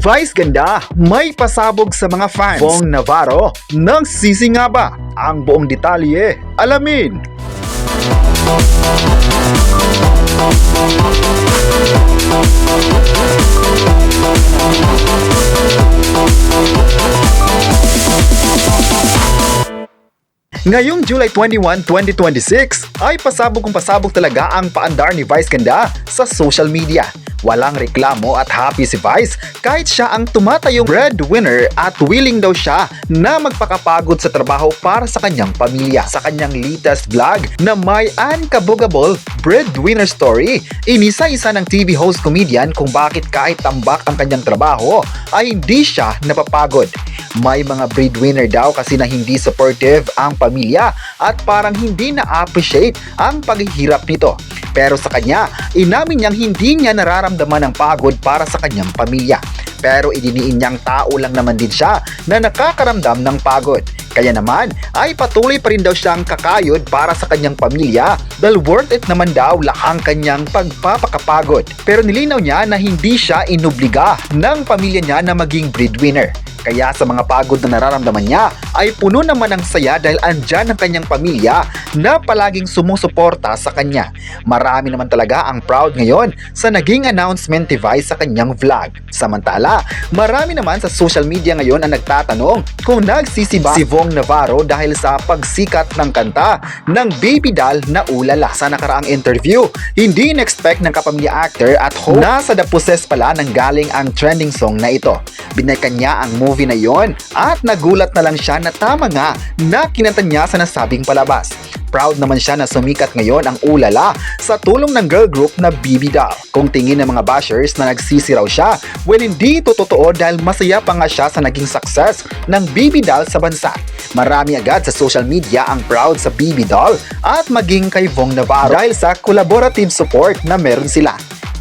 Vice ganda, may pasabog sa mga fans. Vong Navarro, nagsisi nga ba? Ang buong detalye, alamin. Ngayong July 21, 2026 ay pasabog talaga ang paandar ni Vice Ganda sa social media. Walang reklamo at happy si Vice kahit siya ang tumatayong breadwinner at willing daw siya na magpakapagod sa trabaho para sa kanyang pamilya. Sa kanyang latest vlog na may unkabogable breadwinner story, inisa-isa ng TV host comedian kung bakit kahit tambak ang kanyang trabaho ay hindi siya napapagod. May mga breadwinner daw kasi na hindi supportive ang pamilya at parang hindi na-appreciate ang paghihirap nito. Pero sa kanya, inamin niyang hindi niya nararamdaman ang pagod para sa kanyang pamilya. Pero idiniin niyang tao lang naman din siya na nakakaramdam ng pagod. Kaya naman ay patuloy pa rin daw siyang kakayod para sa kanyang pamilya dahil worth it naman daw ang kanyang pagpapakapagod. Pero nilinaw niya na hindi siya inubliga ng pamilya niya na maging breadwinner. Kaya sa mga pagod na nararamdaman niya ay puno naman ng saya dahil andyan ang kanyang pamilya na palaging sumusuporta sa kanya. Marami naman talaga ang proud ngayon sa naging announcement ni Vice sa kanyang vlog. Samantala, marami naman sa social media ngayon ang nagtatanong kung nagsisi ba si Vong Navarro dahil sa pagsikat ng kanta ng Baby Doll na Ulala. Sa nakaraang interview, hindi in-expect ng kapamilya actor at host na sa The Possessed pala nang galing ang trending song na ito. Binalikan niya ang movie na yon at nagulat na lang siya na tama nga na kinanta niya sa nasabing palabas. Proud naman siya na sumikat ngayon ang Ulala sa tulong ng girl group na Baby Doll. Kung tingin ng mga bashers na nagsisi raw siya, well hindi ito totoo dahil masaya pa nga siya sa naging success ng Baby Doll sa bansa. Marami agad sa social media ang proud sa Baby Doll at maging kay Vong Navarro dahil sa collaborative support na meron sila.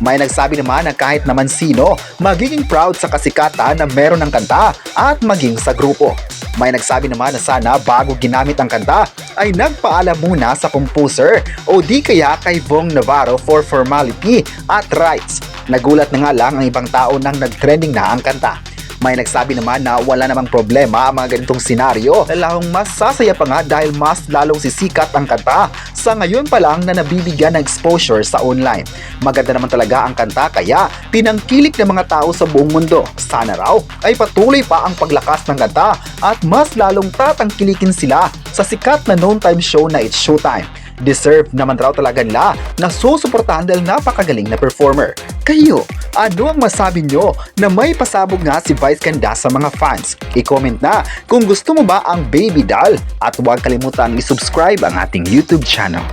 May nagsabi naman na kahit naman sino, magiging proud sa kasikatan na meron ng kanta at maging sa grupo. May nagsabi naman na sana bago ginamit ang kanta ay nagpaalam muna sa composer o di kaya kay Vong Navarro for formality at rights. Nagulat na nga lang ang ibang tao nang nag-trending na ang kanta. May nagsabi naman na wala namang problema ang mga ganitong senaryo, lalong mas sasaya pa nga dahil mas lalong sisikat ang kanta sa ngayon pa lang na nabibigyan ng exposure sa online. Maganda naman talaga ang kanta kaya tinangkilik ng mga tao sa buong mundo. Sana raw ay patuloy pa ang paglakas ng kanta at mas lalong tatangkilikin sila sa sikat na noontime show na It's Showtime. Deserve naman raw talaga nila na susuportahan dahil napakagaling na performer. Kayo, ano ang masabi nyo na may pasabog nga si Vice Ganda sa mga fans? I-comment na kung gusto mo ba ang Baby Doll at huwag kalimutan i-subscribe ang ating YouTube channel.